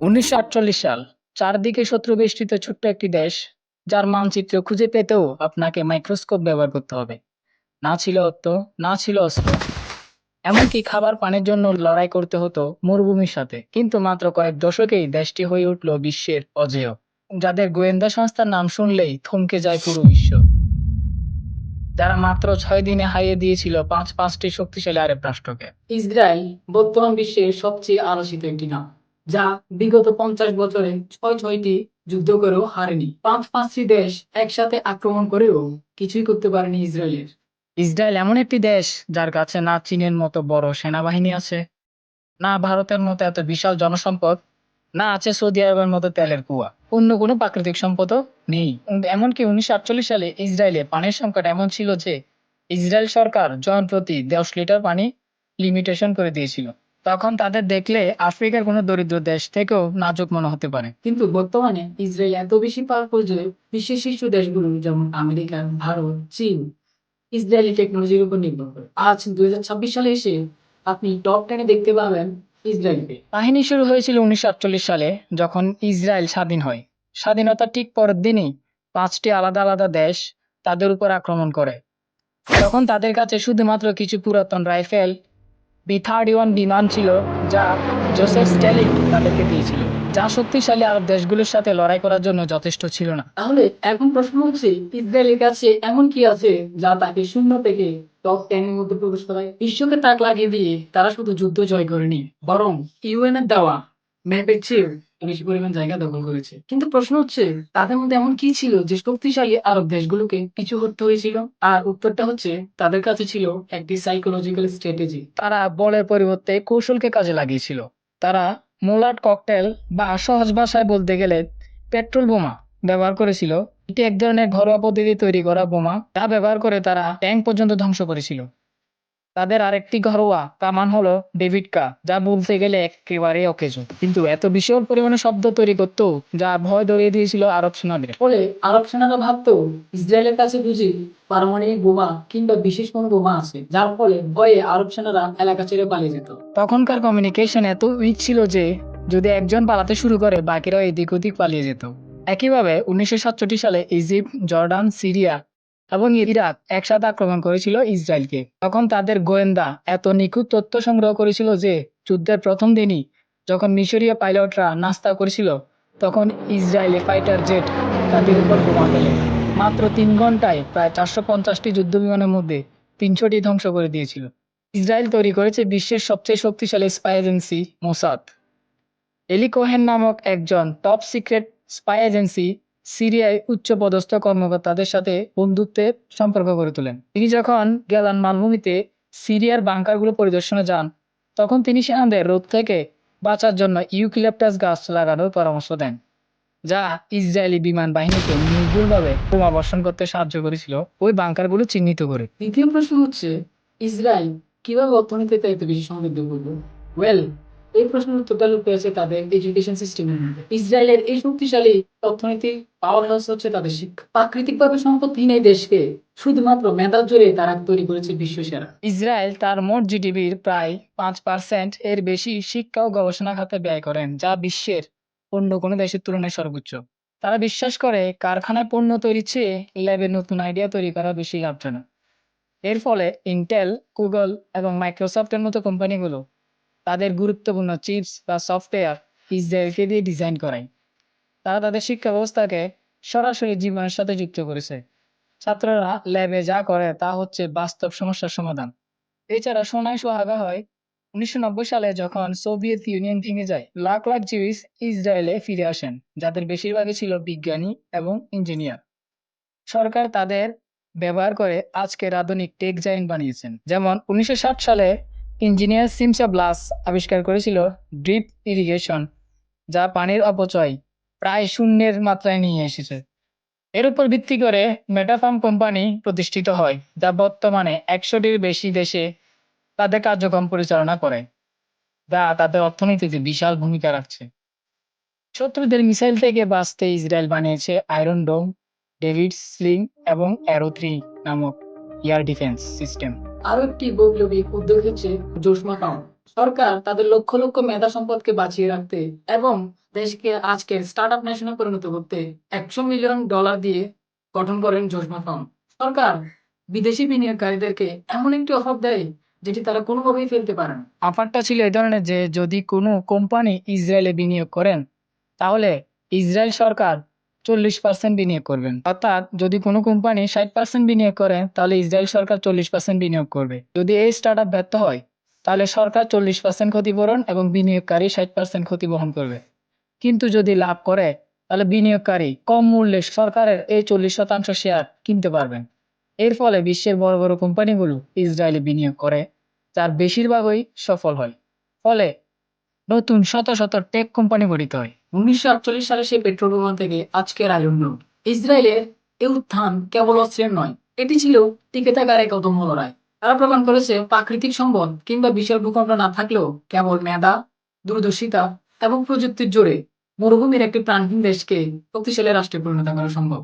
১৯৪৮ সাল। চারদিকে শত্রুবেষ্টিত ছোট্ট একটি দেশ, যার মানচিত্র খুঁজে পেতেও আপনাকে মাইক্রোস্কোপ ব্যবহার করতে হবে। না ছিল অর্থ, না ছিল অস্ত্র, এমনকি খাবার পানির জন্য লড়াই করতে হতো মরুভূমির সাথে। কিন্তু মাত্র কয়েক দশকেই দেশটি হয়ে উঠল বিশ্বের অজেয়, যাদের গোয়েন্দা সংস্থার নাম শুনলেই থমকে যায় পুরো বিশ্ব। যারা মাত্র 6 দিনে হারিয়ে দিয়েছিল পাঁচটি শক্তিশালী আরব রাষ্ট্রকে। ইসরায়েল বর্তমান বিশ্বের সবচেয়ে আলোচিত একটি নাম, যা বিগত 50 বছরে ছয়টি যুদ্ধ করেও হারেনি। পাঁচটি দেশ একসাথে আক্রমণ করেও কিছুই করতে পারেনি ইসরায়েলের। ইসরায়েল এমন একটি দেশ যার কাছে না চীনের মতো বড় সেনাবাহিনী আছে, না ভারতের মতো এত বিশাল জনসম্পদ, না আছে সৌদি আরবের মতো তেলের কুয়া, অন্য কোনো প্রাকৃতিক সম্পদও নেই। এমনকি 1948 সালে ইসরায়েলে পানির সংকট এমন ছিল যে ইসরায়েল সরকার জন প্রতি 10 লিটার পানি লিমিটেশন করে দিয়েছিল। তখন তাদের দেখলে আফ্রিকার কোনো দরিদ্র দেশ থেকেও নাজুক মনে হতে পারে। কিন্তু বর্তমানে ইসরায়েল এত বেশি পাওয়ারফুল যে বিশ্বের শীর্ষ দেশগুলো যেমন আমেরিকা, ভারত, চীন ইসরায়েলি টেকনোলজির উপর নির্ভর করে। আজ 2026 সালে এসে আপনি টপ 10-এ দেখতে পাবেন ইসরায়েলকে। কাহিনী শুরু হয়েছিল 1948 সালে, যখন ইসরায়েল স্বাধীন হয়। স্বাধীনতার ঠিক পরের দিনই 5টি আলাদা আলাদা দেশ তাদের উপর আক্রমণ করে। তখন তাদের কাছে শুধুমাত্র কিছু পুরাতন রাইফেল B-31 বিমান ছিল, যা জোসেফ স্ট্যালিন তাদেরকে দিয়েছিল, যা শক্তিশালী আরব দেশগুলোর সাথে লড়াই করার জন্য যথেষ্ট ছিল না। তাহলে এখন প্রশ্ন হচ্ছে, ইসরায়েলের কাছে এমন কি আছে যা তাকে শূন্য থেকে টপ 10 এর মধ্যে প্রবেশ করায়? বিশ্বকে তাক লাগিয়ে দিয়ে তারা শুধু যুদ্ধ জয় করেনি, বরং ইউএন এর দেওয়া ম্যাপের চেয়ে বেশি পরিমাণ জায়গা দখল করেছে। কিন্তু প্রশ্ন হচ্ছে, তাদের মধ্যে এমন কি ছিল যে শক্তিশালী আরব দেশগুলোকে পিছু হটতে হয়েছিল? আর উত্তরটা হচ্ছে, তাদের কাছে ছিল একটি সাইকোলজিক্যাল স্ট্র্যাটেজি। তারা বলের পরিবর্তে কৌশলকে কাজে লাগিয়েছিল। তারা মোলাট ককটেল, বা সহজ ভাষায় বলতে গেলে পেট্রোল বোমা ব্যবহার করেছিল। এটি এক ধরনের ঘরোয়া পদ্ধতি তৈরি করা বোমা, যা ব্যবহার করে তারা ট্যাঙ্ক পর্যন্ত ধ্বংস করেছিল। তাদের আরেকটি ঘরোয়া কামান হলো ডেভিডকা, যা বলতে গেলে একেবারে অকেজো, কিন্তু এত বিশাল পরিমাণে শব্দ তৈরি করত যা ভয় ধরিয়ে দিয়েছিল আরব সেনাদের। ফলে আরব সেনারা ভাবতো ইসরায়েলের কাছে বুঝি পারমাণবিক বোমা কিংবা বিশেষ কোনো বোমা আছে, যার ফলে ভয়ে আরব সেনারা এলাকা ছেড়ে পালিয়ে যেত। তখনকার কমিউনিকেশন এত উইক ছিল যে যদি একজন পালাতে শুরু করে, বাকিরাও এদিক ওদিক পালিয়ে যেত। একইভাবে 1967 সালে ইজিপ্ট, জর্ডান, সিরিয়া এবং ইরাক একসাথে আক্রমণ করেছিল ইসরায়েলকে। তখন তাদের গোয়েন্দা এত নিখুঁত তথ্য সংগ্রহ করেছিল যে যুদ্ধের প্রথম দিনই যখন মিশরীয় পাইলটরা নাস্তা করেছিল, তখন ইসরায়েলি ফাইটার জেট তাদের উপর বোমা ফেলে মাত্র 3 ঘন্টায় প্রায় 450টি যুদ্ধ বিমানের মধ্যে 300টি ধ্বংস করে দিয়েছিল। ইসরায়েল তৈরি করেছে বিশ্বের সবচেয়ে শক্তিশালী স্পাই এজেন্সি মোসাদ। এলি কোহেন নামক একজন টপ সিক্রেট স্পাই এজেন্সি সিরিয়ায় উচ্চপদস্থ কর্মকর্তাদের সাথে বন্ধুত্বের সম্পর্ক গড়ে তোলেন। তিনি যখন গেলান মালভূমিতে সিরিয়ার বাংকারগুলো পরিদর্শনে যান, তখন তিনি সেনাদের রোদ থেকে বাঁচার জন্য ইউক্যালিপটাস গাছ লাগানোর পরামর্শ দেন, যা ইসরায়েলি বিমান বাহিনীকে নির্ভুলভাবে বোমা বর্ষণ করতে সাহায্য করেছিল ওই বাংকারগুলো চিহ্নিত করে। দ্বিতীয় প্রশ্ন হচ্ছে, ইসরায়েল কিভাবে অর্থনীতিতে এত বেশি সমৃদ্ধ করলো? ওয়েল, এই প্রশ্নের উত্তরটা লুকিয়ে আছে তাদের এডুকেশন সিস্টেমের মধ্যে। ইসরায়েলের এই শক্তিশালী অর্থনৈতিক পাওয়ার হাউস হচ্ছে তাদের শিক্ষা। প্রাকৃতিকভাবে সম্পদহীন এই দেশকে শুধুমাত্র মেধার জোরে তারা তৈরি করেছে বিশ্বসেরা। ইসরায়েল তার মোট জিডিপির প্রায় 5% এর বেশি শিক্ষা ও গবেষণা খাতে ব্যয় করেন, যা বিশ্বের অন্য কোনো দেশের তুলনায় সর্বোচ্চ। তারা বিশ্বাস করে কারখানায় পণ্য তৈরির চেয়ে ল্যাবে নতুন আইডিয়া তৈরি করা বেশি লাভজনক। এর ফলে ইন্টেল, গুগল এবং মাইক্রোসফটের মতো কোম্পানিগুলো তাদের গুরুত্বপূর্ণ চিপস বা সফটওয়্যার ইসরায়েলকে দিয়ে ডিজাইন করায়। তারা তাদের শিক্ষা ব্যবস্থাকে সরাসরি জীবনের সাথে যুক্ত করেছে। ছাত্ররা ল্যাবে যা করে তা হচ্ছে বাস্তব সমস্যার সমাধান। এছাড়া সোনায় সোহাগা হয় 1990 সালে যখন সোভিয়েত ইউনিয়ন ভেঙে যায়, লাখ লাখ জিউস ইসরায়েলে ফিরে আসেন, যাদের বেশিরভাগই ছিল বিজ্ঞানী এবং ইঞ্জিনিয়ার। সরকার তাদের ব্যবহার করে আজকের আধুনিক টেক জায়ান্ট বানিয়েছেন। যেমন 1960 সালে ইঞ্জিনিয়ার সিমসা ব্লাস আবিষ্কার করেছিল ড্রিপ ইরিগেশন, যা পানির অপচয় প্রায় শূন্যের মাত্রায় নিয়ে এসেছে। এর উপর ভিত্তি করে মেটাফার্ম কোম্পানি প্রতিষ্ঠিত হয়, যা বর্তমানে 100টির বেশি দেশে তাদের কার্যক্রম পরিচালনা করে, যা তাদের অর্থনীতিতে বিশাল ভূমিকা রাখছে। শত্রুদের মিসাইল থেকে বাঁচতে ইসরায়েল বানিয়েছে আয়রন ডোম, ডেভিড স্লিং এবং অ্যারো 3 নামক এয়ার ডিফেন্স সিস্টেম। আরো একটি বৈপ্লবিক উদ্যোগ হচ্ছে জোশমা টাউন, সরকার তাদের লক্ষ লক্ষ মেধা সম্পদকে বাঁচিয়ে রাখতে এবং দেশকে আজকের স্টার্টআপ নেশনে পরিণত করতে $100 মিলিয়ন দিয়ে গঠন করেন জোশনা ফান্ড। সরকার বিদেশি বিনিয়োগকারীদেরকে এমন একটি অফার দেয় যেটি তারা কোনোভাবেই ফেলতে পারে না। অফারটা ছিল এই ধরনের যে যদি কোনো কোম্পানি ইসরায়েলে বিনিয়োগ করেন তাহলে ইসরায়েল সরকার 40% বিনিয়োগ করবেন। অর্থাৎ যদি কোনো কোম্পানি 60% বিনিয়োগ করে তাহলে ইসরায়েল সরকার 40% বিনিয়োগ করবে। যদি এই স্টার্টআপ ব্যর্থ হয় তাহলে সরকার 40% ক্ষতিপূরণ এবং বিনিয়োগকারী 60% ক্ষতি বহন করবে। কিন্তু যদি লাভ করে তাহলে বিনিয়োগকারী কম মূল্যে সরকারের এই 40% শেয়ার কিনতে পারবেন। এর ফলে বিশ্বের বড় বড় কোম্পানিগুলো ইসরায়েলে বিনিয়োগ করে, যার বেশিরভাগই সফল হয়। ফলে নতুন শত শত টেক কোম্পানি গঠিত হয়। 1948 সালে সেই পেট্রোল বোমা থেকে আজকের আয়রন ডোম। ইসরায়েলের এই উত্থান কেবল অস্ত্রের নয়, এটি ছিল টিকে থাকার এক অদম্য লড়াই। তারা প্রমাণ করেছে প্রাকৃতিক সম্পদ কিংবা বিশাল ভূখণ্ড না থাকলেও কেবল মেধা, দূরদর্শিতা এবং প্রযুক্তির জোরে মরুভূমির একটি প্রাণহীন দেশকে শক্তিশালী রাষ্ট্রে পরিণত করা সম্ভব।